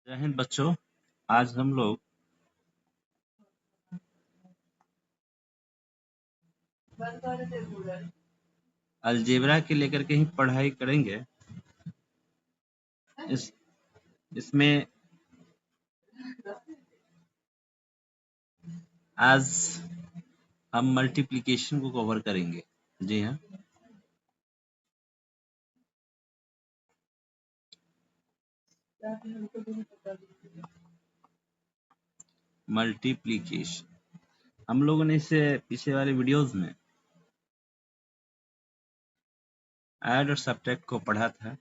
जय हिंद बच्चों। आज हम लोग अलजेब्रा के लेकर के ही पढ़ाई करेंगे। इस इसमें आज हम मल्टीप्लिकेशन को कवर करेंगे। जी हाँ, मल्टीप्लिकेशन हम लोगों ने इससे पीछे वाले वीडियोस में ऐड और सब्ट्रैक्ट को पढ़ा था।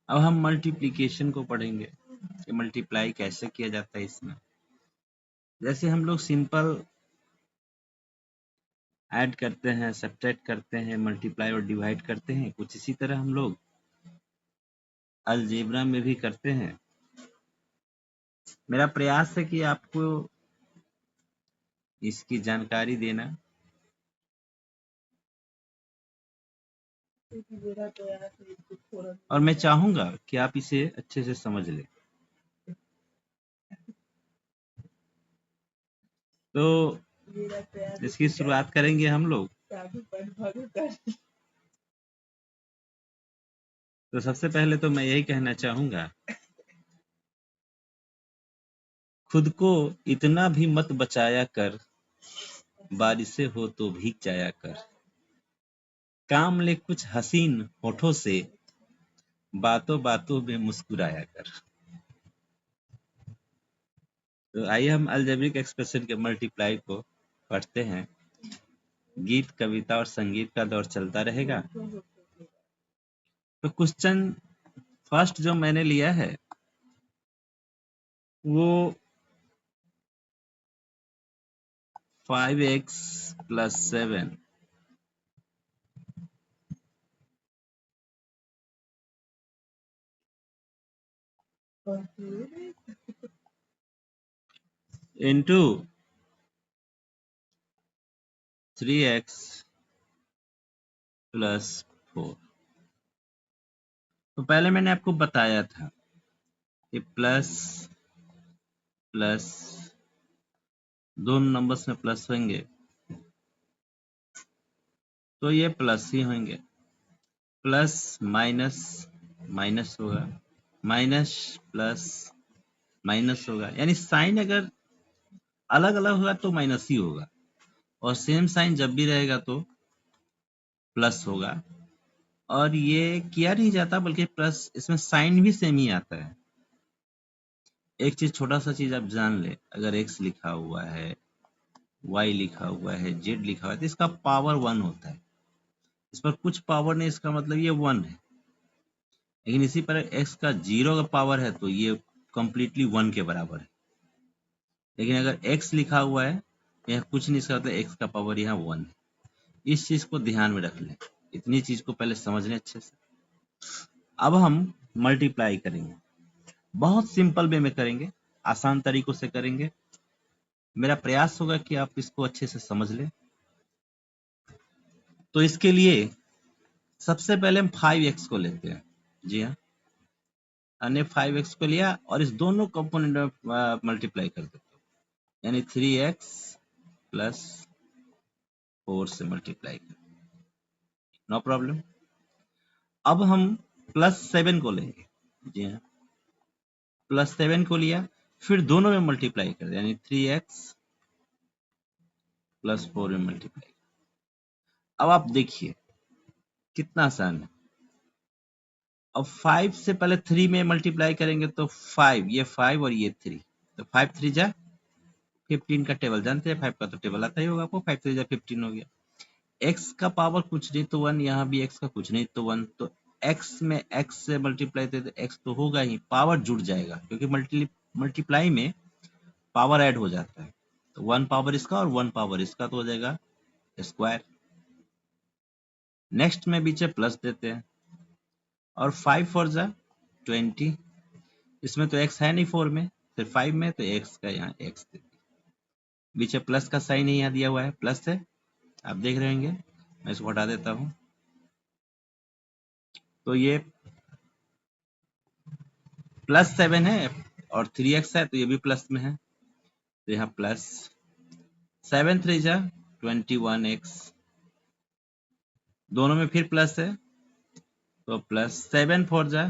अब हम मल्टीप्लिकेशन को पढ़ेंगे कि मल्टीप्लाई कैसे किया जाता है। इसमें जैसे हम लोग सिंपल ऐड करते हैं, सब्ट्रैक्ट करते हैं, मल्टीप्लाई और डिवाइड करते हैं, कुछ इसी तरह हम लोग अलजेब्रा में भी करते हैं। मेरा प्रयास है कि आपको इसकी जानकारी देना। और मैं चाहूंगा कि आप इसे अच्छे से समझ लें। तो इसकी शुरुआत करेंगे हम लोग। तो सबसे पहले तो मैं यही कहना चाहूंगा, खुद को इतना भी मत बचाया कर, बारिशें हो तो भीग जाया कर, काम ले कुछ हसीन होठों से, बातों बातों में मुस्कुराया कर। तो आइए हम अलजेब्रिक एक्सप्रेशन के मल्टीप्लाई को पढ़ते हैं। गीत, कविता और संगीत का दौर चलता रहेगा। तो क्वेश्चन फर्स्ट जो मैंने लिया है वो 5x + 7 into 3x + 4। तो पहले मैंने आपको बताया था कि प्लस प्लस दोनों नंबर्स में प्लस होंगे तो ये प्लस ही होंगे। प्लस माइनस माइनस होगा, माइनस प्लस माइनस होगा। यानी साइन अगर अलग अलग होगा तो माइनस ही होगा, और सेम साइन जब भी रहेगा तो प्लस होगा। और ये किया नहीं जाता, बल्कि प्लस इसमें साइन भी सेम ही आता है। एक चीज, छोटा सा चीज आप जान ले, अगर x लिखा हुआ है, y लिखा हुआ है, z लिखा हुआ है, तो इसका पावर 1 होता है। इस पर कुछ पावर नहीं, इसका मतलब ये 1 है। लेकिन इसी पर x का 0 का पावर है तो ये कंप्लीटली 1 के बराबर है। लेकिन अगर x लिखा हुआ है, यह कुछ नहीं, इसका मतलब x का पावर यहाँ 1 है। इस चीज को ध्यान में रख लें, इतनी चीज को पहले समझ लें अच्छे से। अब हम मल्टीप्लाई करेंगे, बहुत सिंपल वे में करेंगे, आसान तरीकों से करेंगे। मेरा प्रयास होगा कि आप इसको अच्छे से समझ लें। तो इसके लिए सबसे पहले हम 5x को लेते हैं। जी हाँ, हमने 5x को लिया और इस दोनों कंपोनेंट में मल्टीप्लाई कर देते हैं, यानी 3x + 4 से मल्टीप्लाई कर, नो प्रॉब्लम। अब हम +7 को लेंगे। जी हाँ, +7 को लिया, फिर दोनों में मल्टीप्लाई कर, यानी 3x + 4 में मल्टीप्लाई। अब आप देखिए कितना आसान है। अब 5 से पहले 3 में मल्टीप्लाई करेंगे तो 5, ये 5 और ये 3, तो 5 3 जा 15 का टेबल जानते हैं, 5 का तो टेबल आता ही होगा आपको, 5 3 जा 15 हो गया। x का पावर कुछ नहीं तो 1, यहाँ भी x का कुछ नहीं तो 1, तो x में x से मल्टीप्लाई तो x तो होगा ही, पावर जुड़ जाएगा, क्योंकि मल्टीप्लाई में पावर ऐड हो जाता है। तो 1 पावर इसका और 1 पावर इसका तो हो जाएगा स्क्वायर। नेक्स्ट में पीछे प्लस देते हैं, और 5 4 जा 20, इसमें तो x है नहीं 4 में, फिर 5 में तो x का यहाँ x देते हैं। पीछे प्लस का साइन यहाँ दिया हुआ है, प्लस है, आप देख रहे होंगे। मैं इसको हटा देता हूँ, तो ये +7 है और 3x है तो ये भी प्लस में है, तो यहाँ प्लस 7 3 जा 21x, दोनों में फिर प्लस है तो +7 4 जा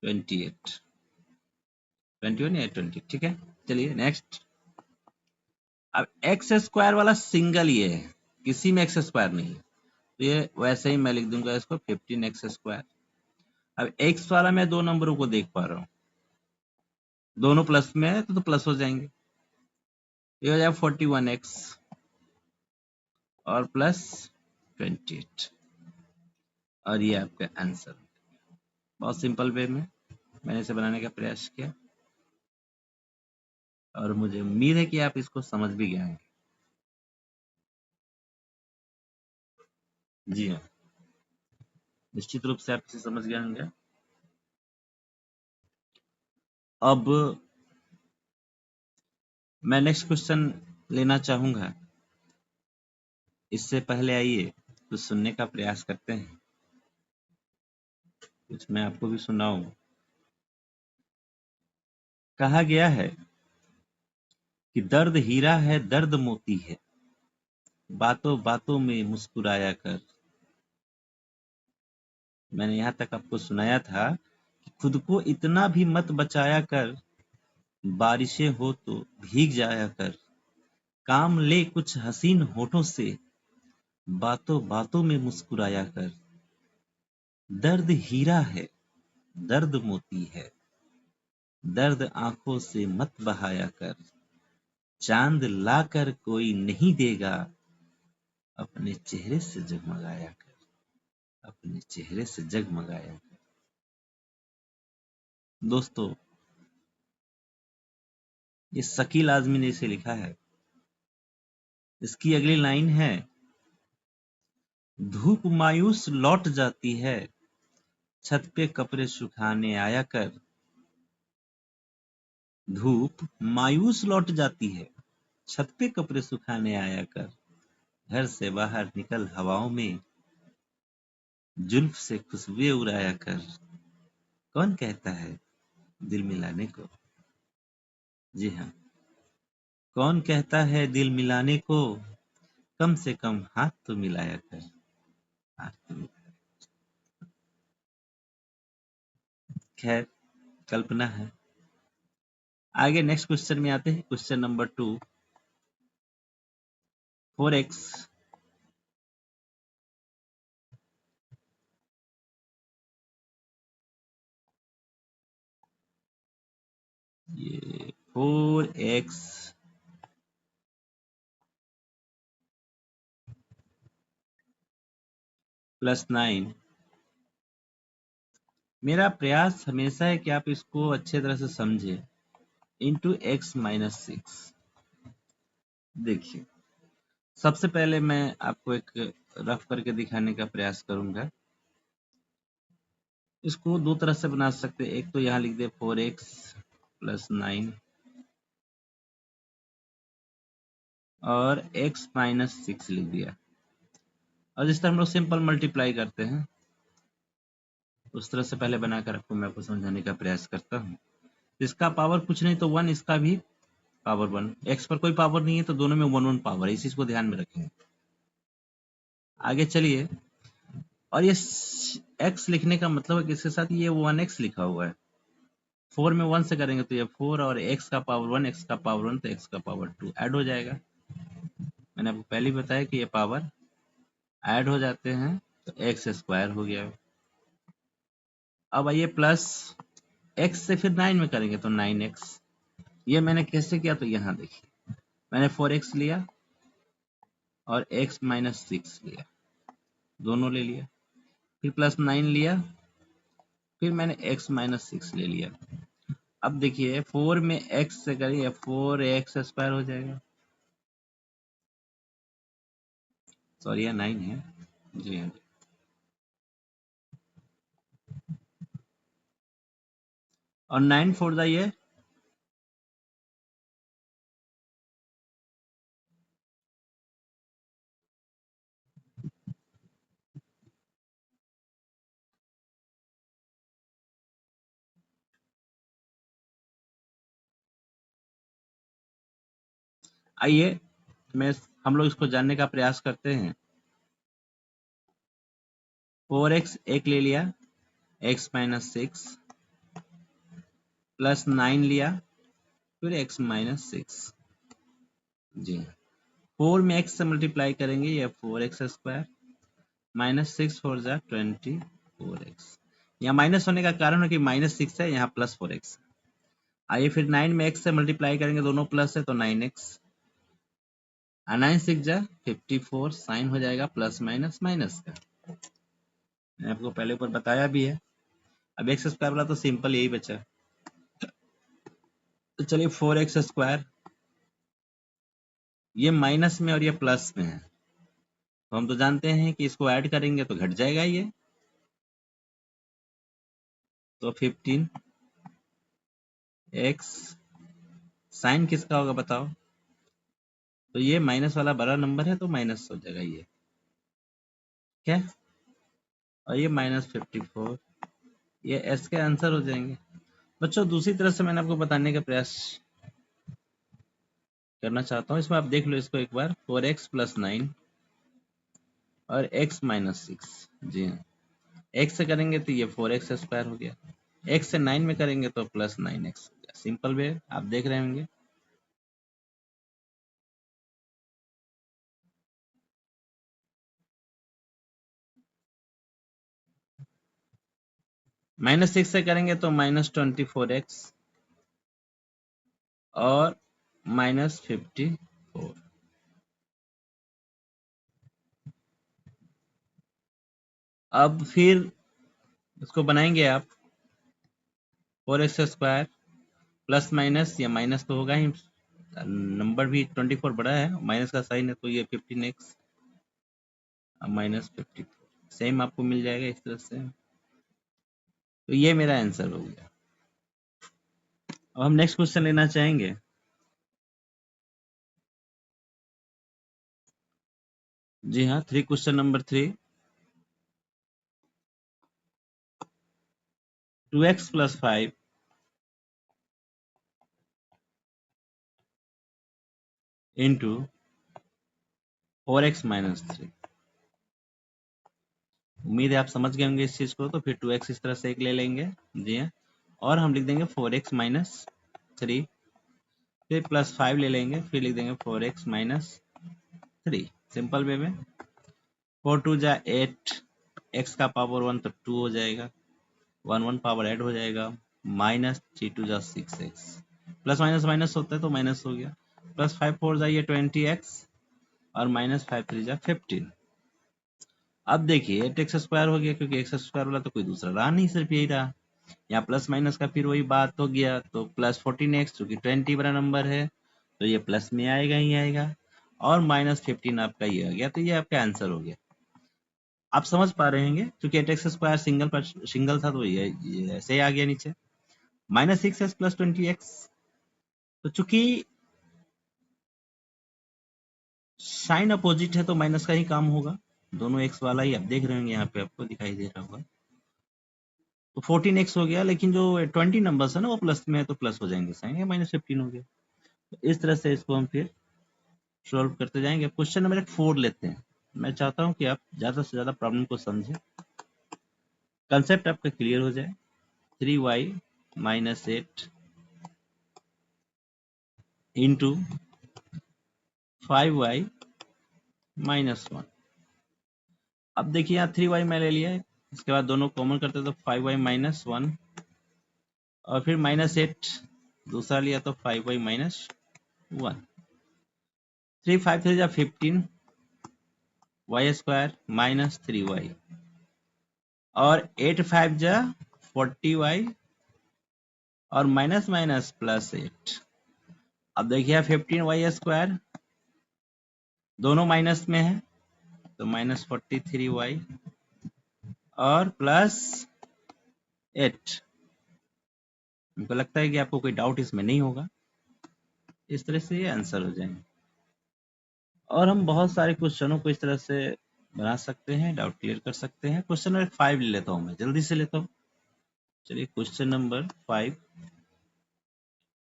28, 21 या 20, ठीक है। चलिए नेक्स्ट। अब एक्स स्क्वायर वाला सिंगल ये है, किसी में एक्स स्क्वायर नहीं है, तो ये वैसे ही मैं लिख दूंगा इसको 15x स्क्वायर। अब एक्स वाला मैं दो नंबरों को देख पा रहा हूँ, दोनों प्लस में है तो प्लस हो जाएंगे, ये हो जाएगा 41x और प्लस 28, और ये आपका आंसर। बहुत सिंपल वे में मैंने इसे बनाने का प्रयास किया और मुझे उम्मीद है कि आप इसको समझ भी गए हैं। जी हाँ, निश्चित रूप से आप इसे समझ गए होंगे। अब मैं नेक्स्ट क्वेश्चन लेना चाहूंगा, इससे पहले आइए कुछ सुनने का प्रयास करते हैं, कुछ मैं आपको भी सुनाऊं। कहा गया है कि दर्द हीरा है दर्द मोती है, बातों बातों में मुस्कुराया कर। मैंने यहाँ तक आपको सुनाया था कि खुद को इतना भी मत बचाया कर, बारिशें हो तो भीग जाया कर, काम ले कुछ हसीन होठों से, बातों बातों में मुस्कुराया कर। दर्द हीरा है दर्द मोती है, दर्द आंखों से मत बहाया कर, चांद लाकर कोई नहीं देगा, अपने चेहरे से जगमगाया कर, अपने चेहरे से जगमगाया कर। दोस्तों, ये शकील आजमी ने इसे लिखा है। इसकी अगली लाइन है, धूप मायूस लौट जाती है, छत पे कपड़े सुखाने आया कर। धूप मायूस लौट जाती है, छत पे कपड़े सुखाने आया कर, घर से बाहर निकल हवाओं में, जुल्फ से खुशबुएं उड़ाया कर। कौन कहता है दिल मिलाने को? जी हाँ, कौन कहता है दिल मिलाने को, कम से कम हाथ तो मिलाया कर, हाथ तो खैर कल्पना है। आगे नेक्स्ट क्वेश्चन में आते हैं, क्वेश्चन नंबर 2। 4x ये 4x प्लस 9। मेरा प्रयास हमेशा है कि आप इसको अच्छे तरह से समझे, इंटू x माइनस 6। देखिए, सबसे पहले मैं आपको एक रफ करके दिखाने का प्रयास करूंगा। इसको दो तरह से बना सकते हैं, एक तो यहाँ लिख दे 4x प्लस 9 और x माइनस 6 लिख दिया, और जिस तरह हम लोग सिंपल मल्टीप्लाई करते हैं उस तरह से पहले बनाकर आपको मैं आपको समझाने का प्रयास करता हूँ। इसका पावर कुछ नहीं तो 1, इसका भी पावर 1, x पर कोई पावर नहीं है तो दोनों में 1 1 पावर है, इस चीज को ध्यान में रखेंगे। आगे चलिए, और ये x लिखने का मतलब है कि इसके साथ ये 1x लिखा हुआ है, 4 में 1 से करेंगे तो ये 4 और x का पावर 1, x का पावर 1 तो x का पावर 2 ऐड हो जाएगा। मैंने आपको पहले ही बताया कि ये पावर ऐड हो जाते हैं तो एक्स स्क्वायर हो गया। अब आइए प्लस x से फिर 9 में करेंगे तो 9x। ये मैंने कैसे किया तो यहाँ देखिए, मैंने 4x लिया और x माइनस 6 लिया, दोनों ले लिया, फिर प्लस 9 लिया, फिर मैंने x माइनस 6 ले लिया। अब देखिए 4 में x से करिए 4x स्क्वायर हो जाएगा, सॉरी ये 9 है, जी हाँ। और 9 4 जाइए आइए हम लोग इसको जानने का प्रयास करते हैं। 4x एक ले लिया, x माइनस 6 प्लस 9 लिया, फिर x माइनस 6। जी 4 में x से मल्टीप्लाई करेंगे, ये 4x स्क्वायर माइनस 6 4 जा 24x। यहाँ माइनस होने का कारण है कि माइनस 6 है, यहाँ प्लस 4x। आइए फिर 9 में x से मल्टीप्लाई करेंगे, दोनों प्लस है तो 9x, 9 6 जा 54, साइन हो जाएगा प्लस माइनस माइनस का। मैंने आपको पहले ऊपर बताया भी है। अब एक्स स्क्वायर वाला तो सिंपल यही बचा। तो चलिए 4x स्क्वायर, ये माइनस में और ये प्लस में है, तो हम तो जानते हैं कि इसको ऐड करेंगे तो घट जाएगा ये, तो 15x साइन किसका होगा बताओ? तो ये माइनस वाला बड़ा नंबर है तो माइनस हो जाएगा ये, क्या? और ये माइनस 54, ये एस के आंसर हो जाएंगे। बच्चों दूसरी तरह से मैंने आपको बताने का प्रयास करना चाहता हूँ, इसमें आप देख लो इसको एक बार। 4x प्लस 9 और x माइनस 6। जी हाँ, x से करेंगे तो ये 4x स्क्वायर हो गया, x से 9 में करेंगे तो प्लस 9x हो गया। सिंपल वे आप देख रहे होंगे। माइनस 6 से करेंगे तो माइनस 24x और माइनस 54। अब फिर इसको बनाएंगे आप, 4x स्क्वायर प्लस माइनस, या माइनस तो होगा ही, नंबर भी 24 बड़ा है, माइनस का साइन है तो ये 15x माइनस 54, सेम आपको मिल जाएगा इस तरह से। तो ये मेरा आंसर हो गया। अब हम नेक्स्ट क्वेश्चन लेना चाहेंगे। जी हाँ, question number 3। 2x plus 5 into 4x minus 3। उम्मीद है आप समझ गए होंगे इस चीज को। तो फिर 2x इस तरह से एक ले लेंगे, जी हाँ, और हम लिख देंगे 4x माइनस 3, फिर प्लस 5 ले लेंगे, फिर लिख देंगे 4x माइनस 3। सिंपल वे में 4 2 जा 8, x का पावर 1 तो 2 हो जाएगा, 1 1 पावर ऐड हो जाएगा, माइनस 3 2 जा 6x, प्लस माइनस माइनस होता है तो माइनस हो गया, प्लस 5 4 जा ये 20x और माइनस 5 3 जा 15। अब देखिए 8x स्क्वायर हो गया, क्योंकि x स्क्वायर वाला तो कोई दूसरा रहा नहीं, सिर्फ यही रहा। यहाँ प्लस माइनस का फिर वही बात हो गया, तो प्लस 14x, क्योंकि 20 बड़ा नंबर है तो ये प्लस में आएगा ही आएगा, और माइनस 15 आपका ये आ गया, तो ये आपका आंसर हो गया। आप समझ पा रहे होंगे, क्योंकि 8x स्क्वायर सिंगल था तो ये ऐसे ही आ गया नीचे, माइनस 6x प्लस 20x। तो चूंकि साइन अपोजिट है तो माइनस का ही काम होगा, दोनों एक्स वाला ही आप देख रहे होंगे, यहाँ पे आपको दिखाई दे रहा होगा। तो 14x हो गया, लेकिन जो 20 नंबर्स है ना वो प्लस में है तो प्लस हो जाएंगे साइन, या माइनस 15 हो गया। तो इस तरह से इसको हम फिर सॉल्व करते जाएंगे। क्वेश्चन नंबर 4 लेते हैं। मैं चाहता हूं कि आप ज्यादा से ज्यादा प्रॉब्लम को समझें, कंसेप्ट आपका क्लियर हो जाए। 3y minus 8 into 5y minus 1। अब देखिए यहाँ 3y मैं ले लिया है, इसके बाद दोनों कॉमन करते तो 5y माइनस 1, और फिर माइनस 8 दूसरा लिया तो 5y माइनस 1। 3 5 3 जा 15 y स्क्वायर माइनस 3y, और 8 5 जा 40y, और माइनस माइनस प्लस 8। अब देखिए 15y स्क्वायर दोनों माइनस में है तो माइनस 43y और प्लस 8। मुझको लगता है कि आपको कोई डाउट इसमें नहीं होगा, इस तरह से ये आंसर हो जाएंगे। और हम बहुत सारे क्वेश्चनों को इस तरह से बना सकते हैं, डाउट क्लियर कर सकते हैं। क्वेश्चन नंबर 5 ले लेता हूं, मैं जल्दी से लेता हूं। चलिए क्वेश्चन नंबर 5,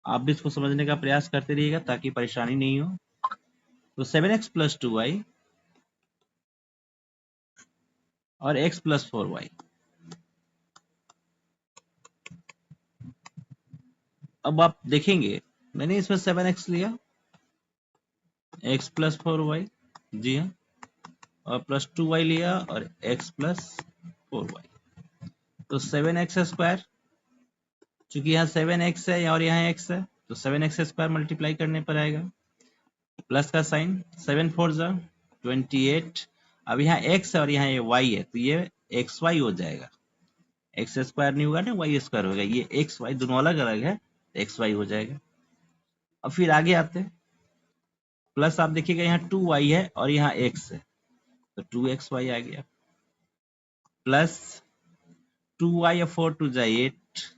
आप भी इसको समझने का प्रयास करते रहिएगा ताकि परेशानी नहीं हो। तो 7x प्लस 2y और x प्लस 4y। अब आप देखेंगे मैंने इसमें 7x लिया, x प्लस 4y, जी हाँ, और प्लस 2y लिया और x प्लस 4y। तो 7x स्क्वायर, चूंकि यहाँ 7x है और यहाँ x है तो 7x स्क्वायर मल्टीप्लाई करने पर आएगा, प्लस का साइन, 7 4 जा 28। अब यहाँ x है और यहाँ ये y है तो ये एक्स वाई हो जाएगा, एक्स स्क्वायर नहीं होगा ना, वाई स्क्वायर होगा, ये एक्स वाई दोनों अलग अलग है, एक्स वाई हो जाएगा। अब फिर आगे आते हैं, प्लस आप देखिएगा यहाँ 2y है और यहाँ x है तो 2xy आ गया, प्लस 2y और 4 2 जा 8,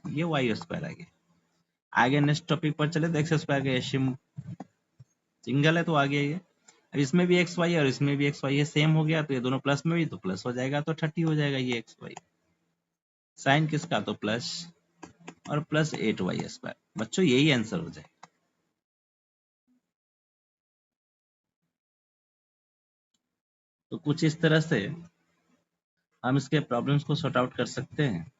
ये वाई स्क्वायर आ गया। आगे नेक्स्ट टॉपिक पर चले तो एक्स स्क्वायर का सिंगल है तो आ गया ये। अब इसमें भी एक्स वाई और इसमें भी एक्स वाई है, सेम हो गया तो ये दोनों प्लस में भी तो प्लस हो जाएगा तो 30 हो जाएगा ये एक्स वाई। साइन किसका, तो प्लस और प्लस 8y स्क्वायर। बच्चों यही आंसर हो जाएगा। तो कुछ इस तरह से हम इसके प्रॉब्लम्स को सॉर्ट आउट कर सकते हैं।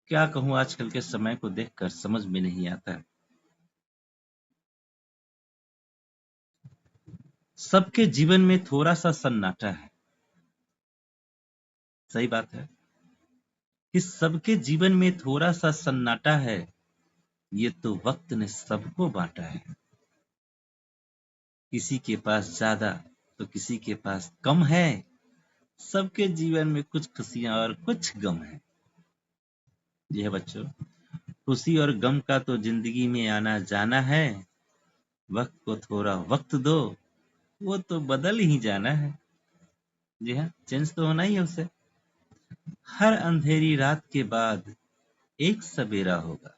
क्या कहूँ, आजकल के समय को देखकर समझ में नहीं आता है। सबके जीवन में थोड़ा सा सन्नाटा है, सही बात है कि सबके जीवन में थोड़ा सा सन्नाटा है, ये तो वक्त ने सबको बांटा है। किसी के पास ज्यादा तो किसी के पास कम है, सबके जीवन में कुछ खुशियां और कुछ गम है। जी है बच्चों, खुशी और गम का तो जिंदगी में आना जाना है, वक्त को थोड़ा वक्त दो, वो तो बदल ही जाना है। जी हाँ, चेंज तो होना ही है उसे। हर अंधेरी रात के बाद एक सवेरा होगा,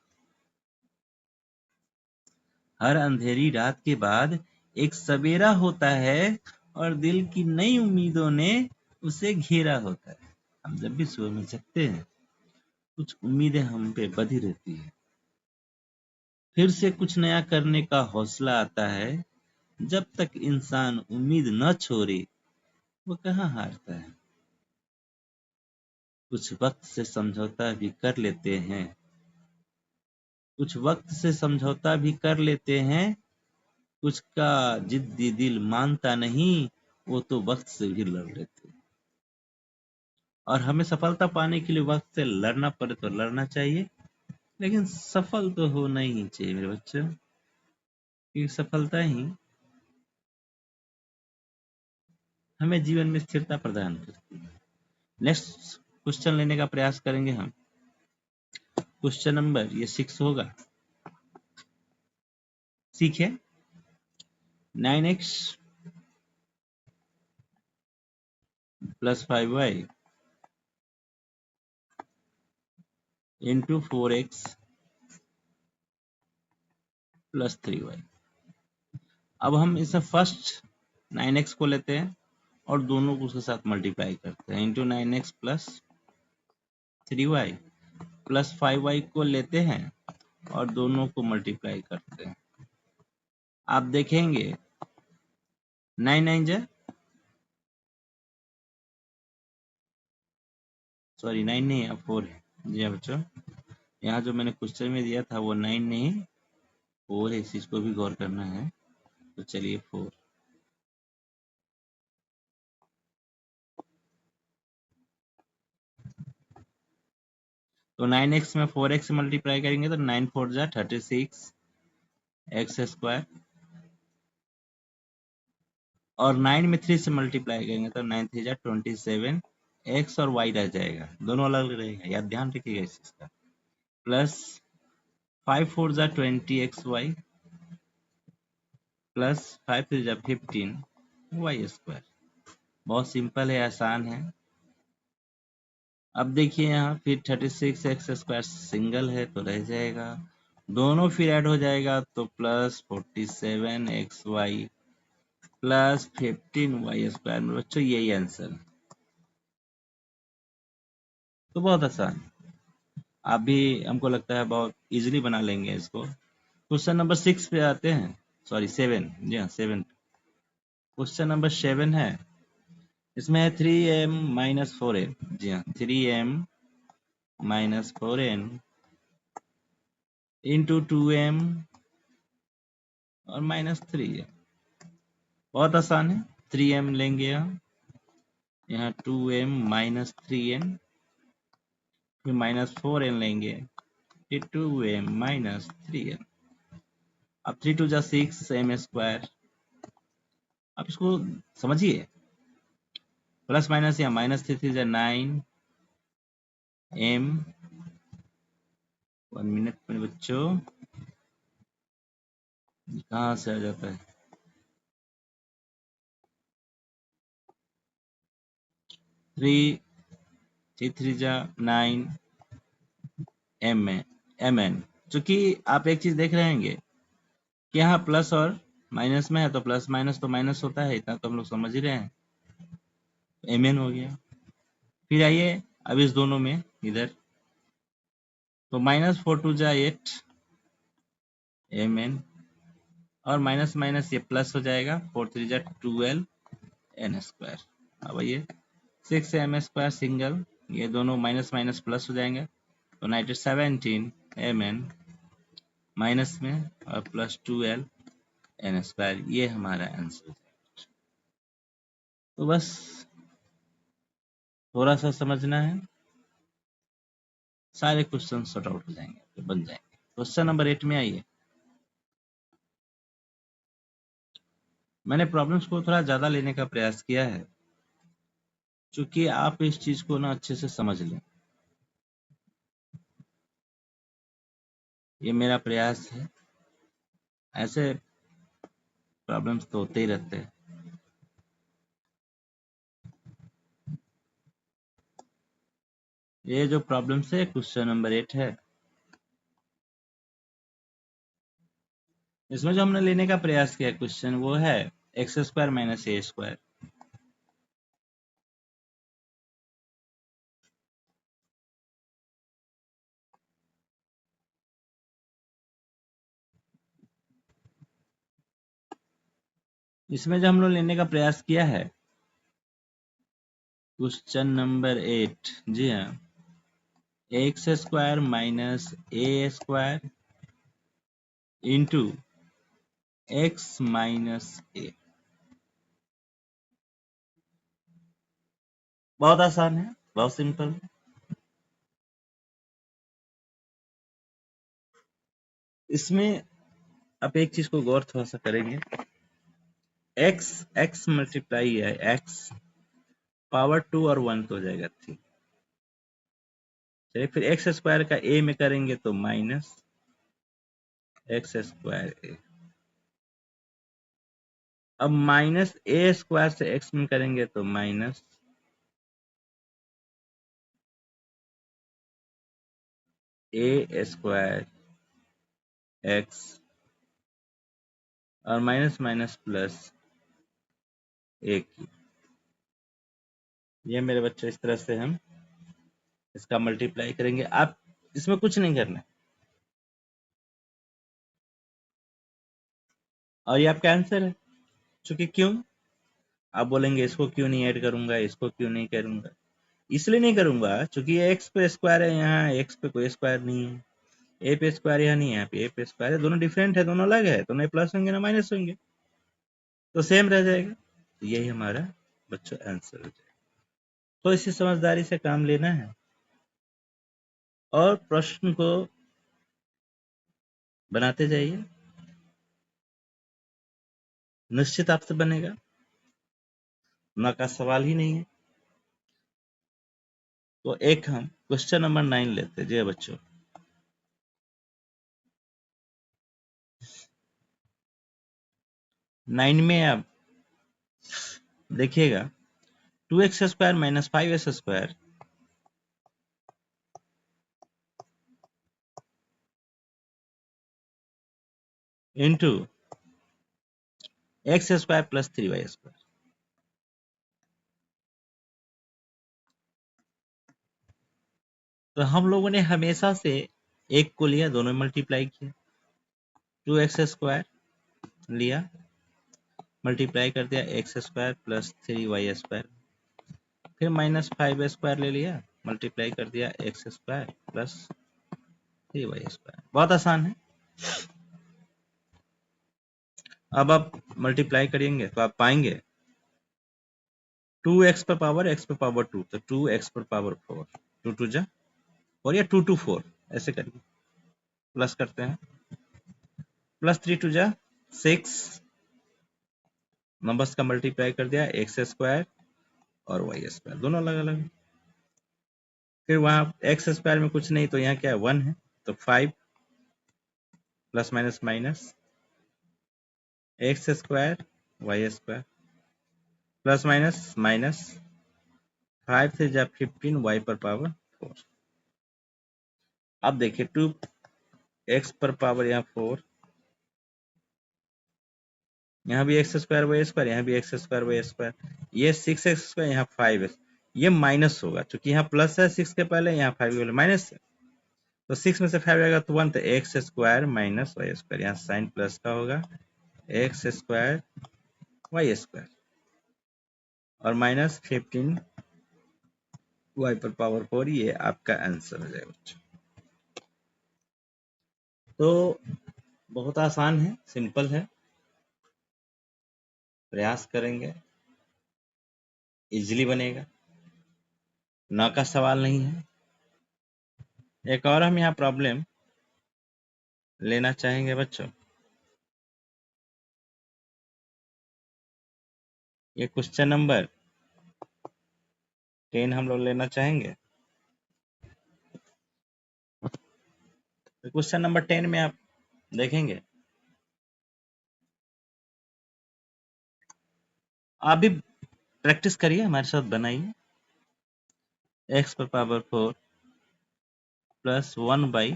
हर अंधेरी रात के बाद एक सवेरा होता है, और दिल की नई उम्मीदों ने उसे घेरा होता है। हम जब भी सुबह में जगते हैं कुछ उम्मीदें हम पे बधी रहती है, फिर से कुछ नया करने का हौसला आता है। जब तक इंसान उम्मीद न छोड़े वो कहाँ हारता है। कुछ वक्त से समझौता भी कर लेते हैं, कुछ वक्त से समझौता भी कर लेते हैं, कुछ का जिद्दी दिल मानता नहीं, वो तो वक्त से भी लड़ लेते हैं। और हमें सफलता पाने के लिए वक्त से लड़ना पड़े तो लड़ना चाहिए, लेकिन सफल तो होना ही चाहिए मेरे बच्चों, क्योंकि सफलता ही हमें जीवन में स्थिरता प्रदान करती है। नेक्स्ट क्वेश्चन लेने का प्रयास करेंगे हम। क्वेश्चन नंबर ये 6 होगा। सीखे 9x plus 5y into 4x plus 3y। अब हम इसे फर्स्ट 9x को लेते हैं और दोनों को उसके साथ मल्टीप्लाई करते हैं, into 9x plus 3y plus 5y को लेते हैं और दोनों को मल्टीप्लाई करते हैं। आप देखेंगे 9 9 जा, सॉरी 9 नहीं है 4 है। जी हाँ बच्चों, यहाँ जो मैंने क्वेश्चन में दिया था वो 9 नहीं 4 है, इस चीज को भी गौर करना है। तो चलिए 4, तो 9x में 4x से मल्टीप्लाई करेंगे तो 9 4 जा 36 एक्स स्क्वायर, और 9 में 3 से मल्टीप्लाई करेंगे तो 9 3 जा 27 एक्स और वाई रह जाएगा, दोनों अलग अलग रहेगा, याद ध्यान रखिएगा इस चीज का। प्लस 5 4 जा 20 एक्स वाई प्लस 5 3 जा 15 वाई स्क्वायर। बहुत सिंपल है, आसान है। अब देखिए यहाँ फिर 36 एक्स स्क्वायर सिंगल है तो रह जाएगा, दोनों फिर ऐड हो जाएगा तो plus 47 X Y plus 15 Y square. में बच्चों यही आंसर है, तो बहुत आसान। आप भी हमको लगता है बहुत इजीली बना लेंगे इसको। क्वेश्चन नंबर 6 पे आते हैं, सॉरी 7, जी हाँ 7। क्वेश्चन नंबर 7 है, इसमें है 3m माइनस 4n, जी हाँ 3m minus 4n into 2m और माइनस 3m। बहुत आसान है, 3m लेंगे यहाँ 2m माइनस 3n, फिर माइनस 4n लेंगे, फिर 2m माइनस 3n। अब 3 2 जा 6 m स्क्वायर। अब इसको समझिए, प्लस माइनस या माइनस 3 3 जा 9 m। 1 मिनट में बच्चों, कहाँ से आ जाता है? 3 3 3 जा 9 mn। चूंकि आप एक चीज देख रहे होंगे कि यहाँ प्लस और माइनस में है, तो प्लस माइनस तो माइनस होता है, इतना तो हम लोग समझ ही रहे हैं। mn हो गया। फिर आइए अब इस दोनों में इधर, तो माइनस 4 2 जा 8 mn, और माइनस माइनस ये प्लस हो जाएगा, 4 3 जा 12 n स्क्वायर। अब आइए 6 m स्क्वायर सिंगल, ये दोनों माइनस माइनस प्लस हो जाएंगे, तो 17 mn माइनस में और प्लस 12 n स्क्वायर, ये हमारा आंसर है। तो बस थोड़ा सा समझना है, सारे क्वेश्चन सॉर्ट आउट हो जाएंगे, तो बन जाएंगे। क्वेश्चन नंबर 8 में आइए। मैंने प्रॉब्लम्स को थोड़ा ज्यादा लेने का प्रयास किया है, क्योंकि आप इस चीज को ना अच्छे से समझ लें, ये मेरा प्रयास है। ऐसे प्रॉब्लम्स तो होते ही रहते हैं। ये जो प्रॉब्लम्स है, क्वेश्चन नंबर 8 है, इसमें जो हमने लेने का प्रयास किया क्वेश्चन, वो है एक्स स्क्वायर माइनस ए स्क्वायर। इसमें जो हम लोग लेने का प्रयास किया है क्वेश्चन नंबर 8, जी हाँ, एक्स स्क्वायर माइनस ए स्क्वायर इंटू एक्स माइनस ए। बहुत आसान है, बहुत सिंपल है। इसमें आप एक चीज को गौर थोड़ा सा करेंगे, एक्स एक्स मल्टीप्लाई है, एक्स पावर 2 और 1 तो हो जाएगा 3। चलिए फिर एक्स स्क्वायर का ए में करेंगे तो माइनस एक्स स्क्वायर ए। अब माइनस ए स्क्वायर से एक्स में करेंगे तो माइनस ए स्क्वायर एक्स, और माइनस माइनस प्लस ए की। ये मेरे बच्चे इस तरह से हम इसका मल्टीप्लाई करेंगे। आप इसमें कुछ नहीं करना है, और ये आपका आंसर है। चूंकि क्यों, आप बोलेंगे इसको क्यों नहीं ऐड करूंगा, इसको क्यों नहीं करूंगा, इसलिए नहीं करूंगा क्योंकि ये एक्स पे स्क्वायर है, यहाँ एक्स पे कोई स्क्वायर नहीं है, ए पे स्क्वायर यहाँ नहीं है, यहाँ पे ए पे स्क्वायर है, दोनों डिफरेंट है, दोनों अलग है, तो ना प्लस होंगे ना माइनस होंगे, तो सेम रह जाएगा। तो यही हमारा बच्चों आंसर हो जाएगा। तो इसी समझदारी से काम लेना है, और प्रश्न को बनाते जाइए, निश्चित आपसे बनेगा, ना का सवाल ही नहीं है। तो एक हम क्वेश्चन नंबर 9 लेते हैं, जी बच्चों। 9 में आप देखिएगा, 2x square minus 5s square into x square plus 3y square. तो हम लोगों ने हमेशा से एक को लिया, दोनों मल्टीप्लाई किया, 2x² लिया, मल्टीप्लाई कर दिया x² प्लस 3y², फिर -5a² ले लिया, मल्टीप्लाई कर दिया x² प्लस 3y²। बहुत आसान है। अब आप मल्टीप्लाई करेंगे तो आप पाएंगे 2x पर पावर x पर पावर 2, तो 2x पर पावर 4, 2 2 जा, और या 2 2 4 ऐसे करिए, प्लस करते हैं, प्लस 3 2 जा 6, नंबर्स का मल्टीप्लाई कर दिया x² और y² दोनों अलग अलग। फिर वहां x² में कुछ नहीं तो यहाँ क्या है 1 है, तो 5 plus minus minus x² y² plus minus minus 5 से जब 15 y पर पावर 4। अब देखिए 2x पर पावर यहाँ 4, यहाँ भी x² y², यहाँ भी x² y², ये 6x², यहाँ 5x, ये माइनस होगा क्योंकि यहाँ प्लस है 6 के पहले, यहाँ 5 के पहले माइनस है, तो 6 में से 5 आएगा तो 1, तो x² माइनस y², यहाँ साइन प्लस का होगा x² y² और माइनस 15 y पर पावर 4, ये आपका आंसर हो जाएगा बच्चों। तो बहुत आसान है, सिंपल है, प्रयास करेंगे इजीली बनेगा, ना का सवाल नहीं है। एक और हम यहाँ प्रॉब्लम लेना चाहेंगे बच्चों, ये क्वेश्चन नंबर 10 हम लोग लेना चाहेंगे। तो क्वेश्चन नंबर 10 में आप देखेंगे, आप भी प्रैक्टिस करिए, हमारे साथ बनाइए, x पर पावर 4 प्लस 1 बाई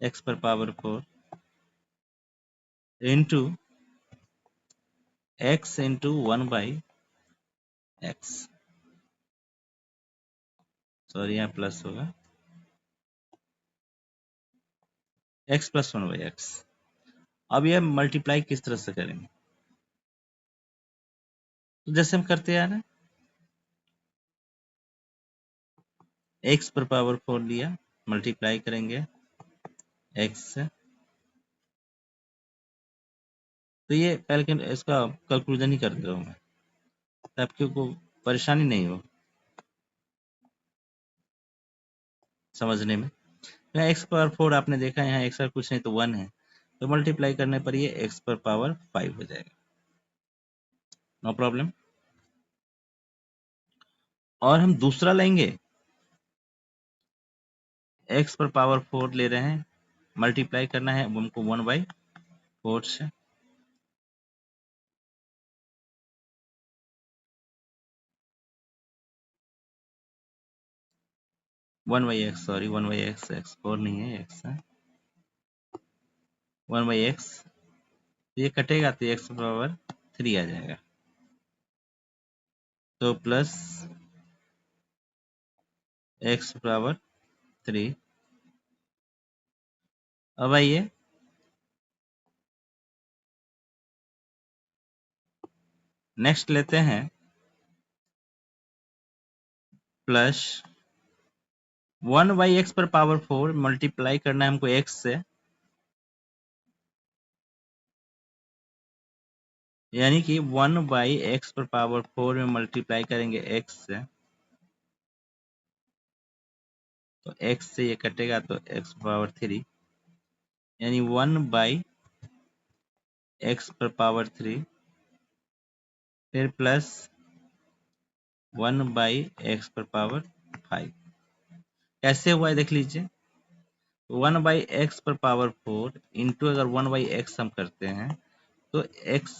x पर power 4 into x into 1 by x, sorry यहाँ प्लस होगा, x प्लस 1 बाई x। अब यह मल्टीप्लाई किस तरह से करेंगे, तो जैसे हम करते हैं ना, x पर पावर 4 लिया, मल्टीप्लाई करेंगे x से, तो ये पहले इसका कंक्लूजन ही कर दे रहा हूँ मैं, ताकि को परेशानी नहीं हो समझने में। यहाँ x पावर 4 आपने देखा, यहाँ x पर कुछ नहीं तो 1 है, तो मल्टीप्लाई करने पर ये x पर पावर 5 हो जाएगा, नो प्रॉब्लम। और हम दूसरा लेंगे, x पर पावर 4 ले रहे हैं, मल्टीप्लाई करना है हमको 1 बाई 4 से, one by x, sorry 1 by x, x4 नहीं है, x है, 1 बाई एक्स, ये कटेगा तो x पावर 3 आ जाएगा, तो प्लस x पावर 3। अब आइए नेक्स्ट लेते हैं, प्लस 1 बाई एक्स पर पावर 4 मल्टीप्लाई करना है हमको x से, यानी कि 1 बाई एक्स पर पावर 4 में मल्टीप्लाई करेंगे x से, तो x से ये कटेगा तो x पावर 3, यानी 1 बाई एक्स पर पावर 3, फिर प्लस 1 बाई एक्स पर पावर 5। कैसे हुआ है देख लीजिए, 1 बाई एक्स पर पावर 4 इंटू अगर 1 बाई एक्स हम करते हैं तो x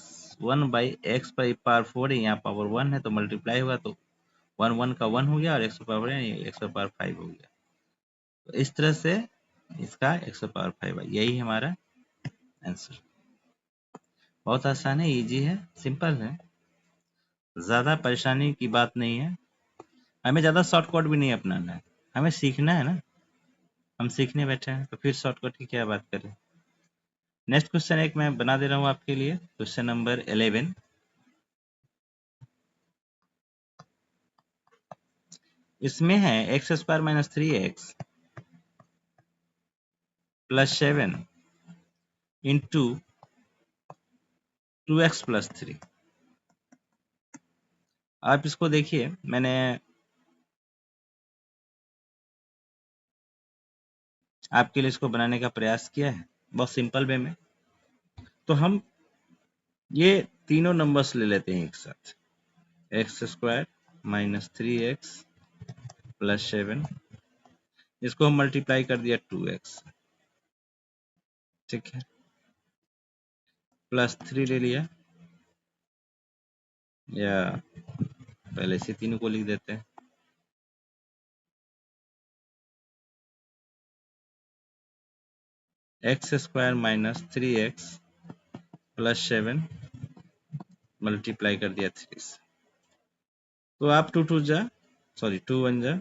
1 बाई एक्स पर पावर 4 है, यहाँ पावर 1 है तो मल्टीप्लाई होगा, तो 1 1 का 1 हो गया और x पावर है x पावर 5 हो गया, तो इस तरह से इसका x पावर 5 है, यही हमारा आंसर। बहुत आसान है, इजी है, सिंपल है, ज्यादा परेशानी की बात नहीं है, हमें ज्यादा शॉर्टकट भी नहीं अपनाना है, हमें सीखना है ना, हम सीखने बैठे हैं तो फिर शॉर्टकट की क्या बात करें। नेक्स्ट क्वेश्चन एक मैं बना दे रहा हूं आपके लिए, क्वेश्चन नंबर 11। इसमें है x square minus 3x plus 7 into 2x plus 3। आप इसको देखिए, मैंने आपके लिए इसको बनाने का प्रयास किया है बहुत सिंपल वे में। तो हम ये तीनों नंबर्स ले लेते हैं एक साथ, x square minus 3x plus 7, इसको हम मल्टीप्लाई कर दिया 2x, ठीक है, प्लस 3 ले लिया, या पहले से तीनों को लिख देते हैं, x square minus 3x plus 7 multiply कर दिया 3 से। तो आप 2 2 जा, सॉरी 2 1 जा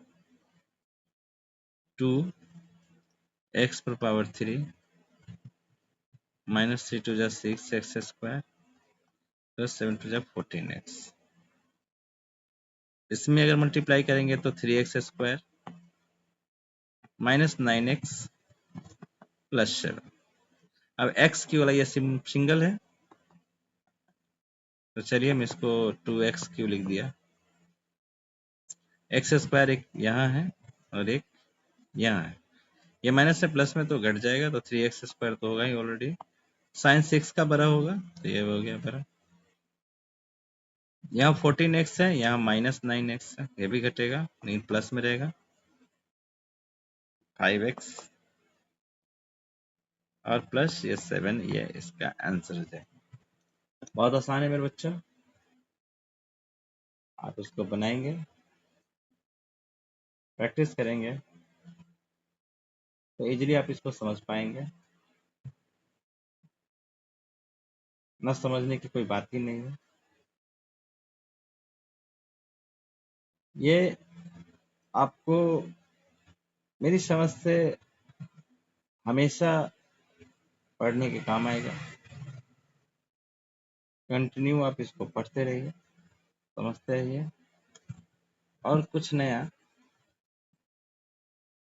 2 x पर पावर 3 माइनस 3 2 जा 6 एक्स स्क्वायर प्लस 7 2 जा 14x। इसमें अगर मल्टीप्लाई करेंगे तो 3x square minus 9x plus 7। अब x की वाला ये सिंगल है, तो चलिए हम इसको 2x क्यू लिख दिया। एक्स स्क्वायर एक यहाँ है और एक यहाँ है, ये माइनस से प्लस में तो घट जाएगा, तो 3x स्क्वायर तो होगा ही ऑलरेडी, साइन 6 का बड़ा होगा, तो ये हो गया बड़ा। यहाँ 14x है, यहाँ माइनस 9x है, ये भी घटेगा लेकिन प्लस में रहेगा, 5x और प्लस ये 7, ये इसका आंसर है। बहुत आसान है मेरे बच्चों, आप इसको बनाएंगे, प्रैक्टिस करेंगे तो इजीली आप इसको समझ पाएंगे, न समझने की कोई बात ही नहीं है। ये आपको मेरी समझ से हमेशा पढ़ने के काम आएगा। कंटिन्यू आप इसको पढ़ते रहिए, समझते रहिए और कुछ नया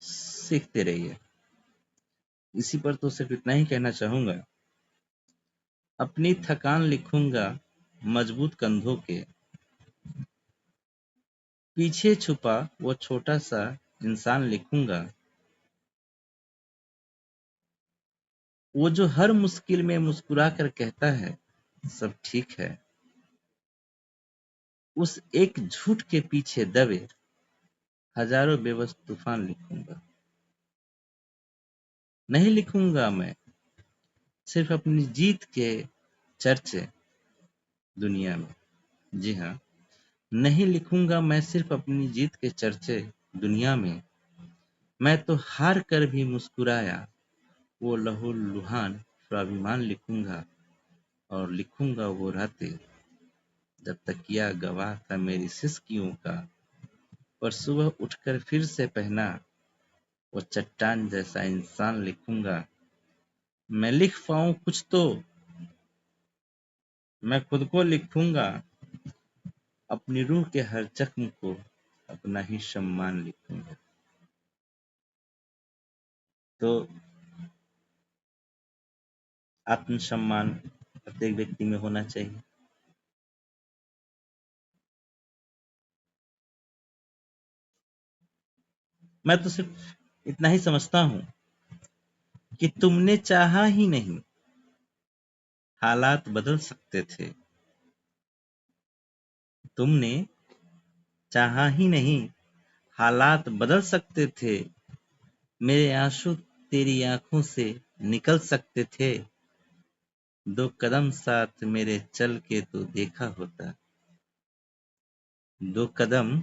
सीखते रहिए। इसी पर तो सिर्फ इतना ही कहना चाहूंगा, अपनी थकान लिखूंगा मजबूत कंधों के, पीछे छुपा वो छोटा सा इंसान लिखूंगा, वो जो हर मुश्किल में मुस्कुरा कर कहता है सब ठीक है, उस एक झूठ के पीछे दबे हजारों बेबस तूफान लिखूंगा। नहीं लिखूंगा मैं सिर्फ अपनी जीत के चर्चे दुनिया में, जी हाँ, नहीं लिखूंगा मैं सिर्फ अपनी जीत के चर्चे दुनिया में, मैं तो हार कर भी मुस्कुराया वो लहू लुहान स्वाभिमान लिखूंगा, और लिखूंगा वो रातें जब तकिया गवाह था मेरी सिसकियों का, पर सुबह उठकर फिर से पहना वो चट्टान जैसा इंसान लिखूंगा। मैं लिख पाऊं कुछ तो मैं खुद को लिखूंगा, अपनी रूह के हर जख्म को अपना ही सम्मान लिखूंगा। तो आत्मसम्मान प्रत्येक व्यक्ति में होना चाहिए। मैं तो सिर्फ इतना ही समझता हूं कि तुमने चाहा ही नहीं, हालात बदल सकते थे। तुमने चाहा ही नहीं, हालात बदल सकते थे। मेरे आंसू तेरी आंखों से निकल सकते थे। दो कदम साथ मेरे चल के तो देखा होता। दो कदम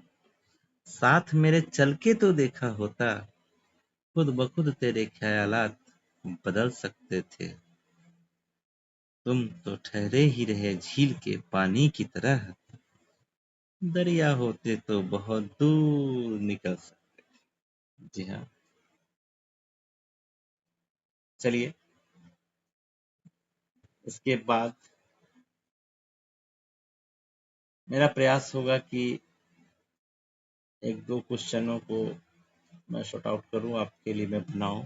साथ मेरे चल के तो देखा होता। खुद ब खुद तेरे ख्यालात बदल सकते थे। तुम तो ठहरे ही रहे झील के पानी की तरह। दरिया होते तो बहुत दूर निकल सकते। जी हाँ, चलिए इसके बाद मेरा प्रयास होगा कि एक दो क्वेश्चनों को मैं शॉर्ट आउट करूं, आपके लिए मैं बनाऊं।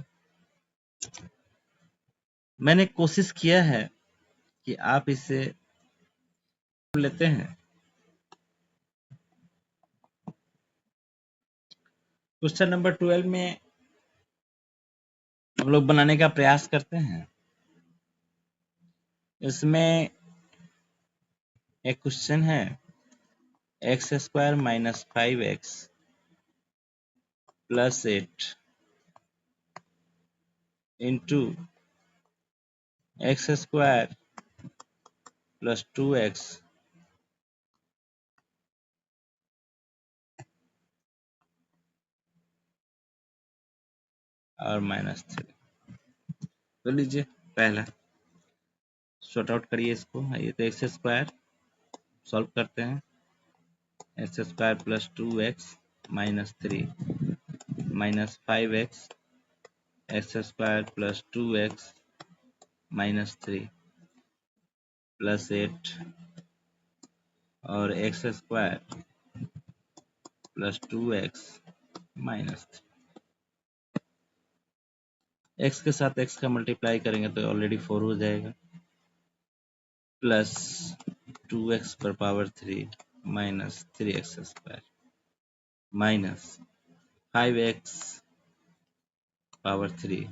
मैंने कोशिश किया है कि आप इसे लेते हैं। क्वेश्चन नंबर 12 में हम लोग बनाने का प्रयास करते हैं। इसमें एक क्वेश्चन है x square minus 5x plus 8 into x square plus 2x और माइनस 3। तो लीजिए पहला शॉर्ट आउट करिए इसको। ये तो एक्स स्क्वायर सॉल्व करते हैं। X square plus 2x minus 3 minus 5x x square plus 2x minus 3 plus 8 और x square plus 2x minus 3। X के साथ एक्स का मल्टीप्लाई करेंगे तो ऑलरेडी 4 हो जाएगा, प्लस 2x पर power 3 minus 3x square minus 5x power 3।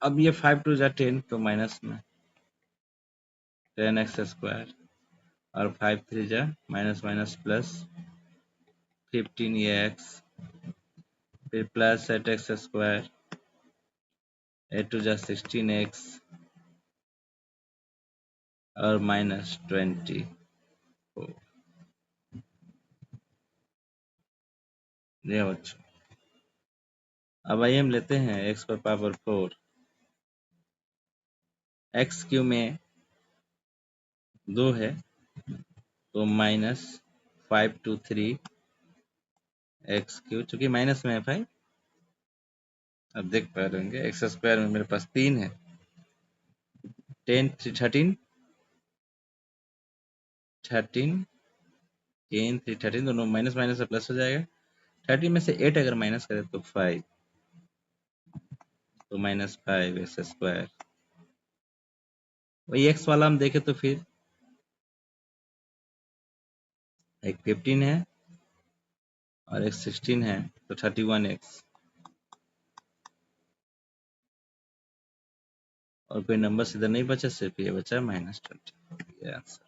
अब ये 5 टू जा 10 तो माइनस में 10x स्क्वायर और 5 3 जा माइनस माइनस प्लस 15 ये x, फिर प्लस 8x स्क्वायर 8 टू जा 16x और माइनस 20। ये बच्चों अब आइए हम लेते हैं x पर पावर 4। x क्यू में 2 है तो माइनस 5 टू 3 एक्स क्यू, चूंकि माइनस में है 5। अब देख पा रहे होंगे एक्स स्क्वायर में मेरे पास 3 है, 10 3 13 13 10 3 13 दोनों माइनस माइनस से प्लस हो जाएगा। 30 में से 8 अगर माइनस करें तो 5, तो माइनस 5 एक्स स्क्वायर। वही एक्स वाला हम देखें तो फिर एक 15 है और एक 16 है तो 31x और कोई नंबर इधर नहीं बचा, सिर्फ ये बचा माइनस 20। ये आंसर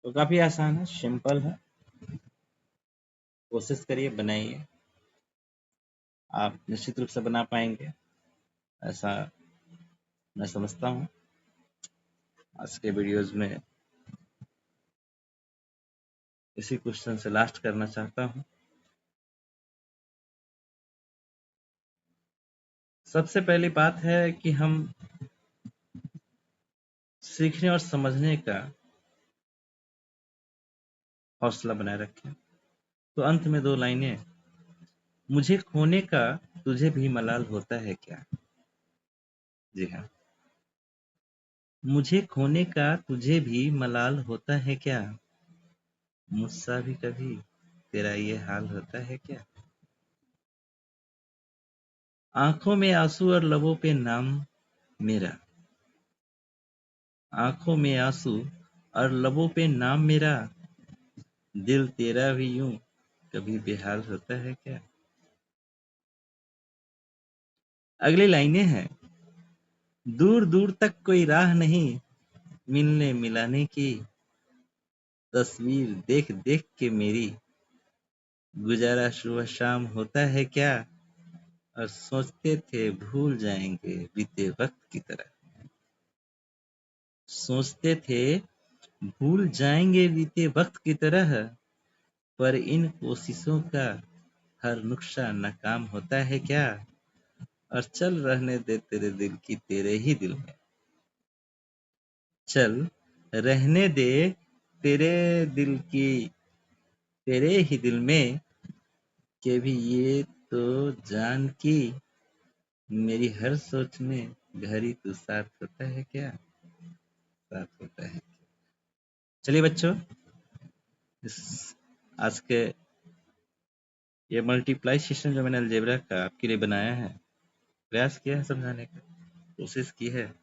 तो काफी आसान है, सिंपल है। कोशिश करिए, बनाइए, आप निश्चित रूप से बना पाएंगे ऐसा मैं समझता हूँ। आज के वीडियोस में इसी क्वेश्चन से लास्ट करना चाहता हूँ। सबसे पहली बात है कि हम सीखने और समझने का हौसला बनाए रखें। तो अंत में 2 लाइनें, मुझे खोने का तुझे भी मलाल होता है क्या। जी हाँ, मुझे खोने का तुझे भी मलाल होता है क्या, मुझसा भी कभी तेरा ये हाल होता है क्या। आंखों में आंसू और लबों पे नाम मेरा, आंखों में आंसू और लबों पे नाम मेरा, दिल तेरा भी यूं कभी बेहाल होता है क्या। अगली लाइनें हैं, दूर दूर तक कोई राह नहीं मिलने मिलाने की, तस्वीर देख देख के मेरी गुजारा सुबह शाम होता है क्या, और सोचते थे भूल जाएंगे बीते वक्त की तरह, सोचते थे भूल जाएंगे बीते वक्त की तरह, पर इन कोशिशों का हर नुक्शा नाकाम होता है क्या, और चल रहने दे तेरे दिल की तेरे ही दिल में, चल रहने दे तेरे दिल की तेरे ही दिल में, के भी ये तो जान की मेरी हर सोच में घड़ी तू साथ होता है क्या? साथ होता है। चलिए बच्चों, इस आज के ये मल्टीप्लाई सिस्टम जो मैंने अलजेब्रा का आपके लिए बनाया है, प्रयास किया है समझाने का, कोशिश की है।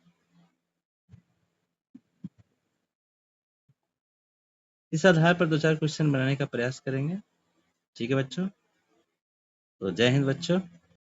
इस आधार पर 2-4 क्वेश्चन बनाने का प्रयास करेंगे। ठीक है बच्चों? तो जय हिंद बच्चों।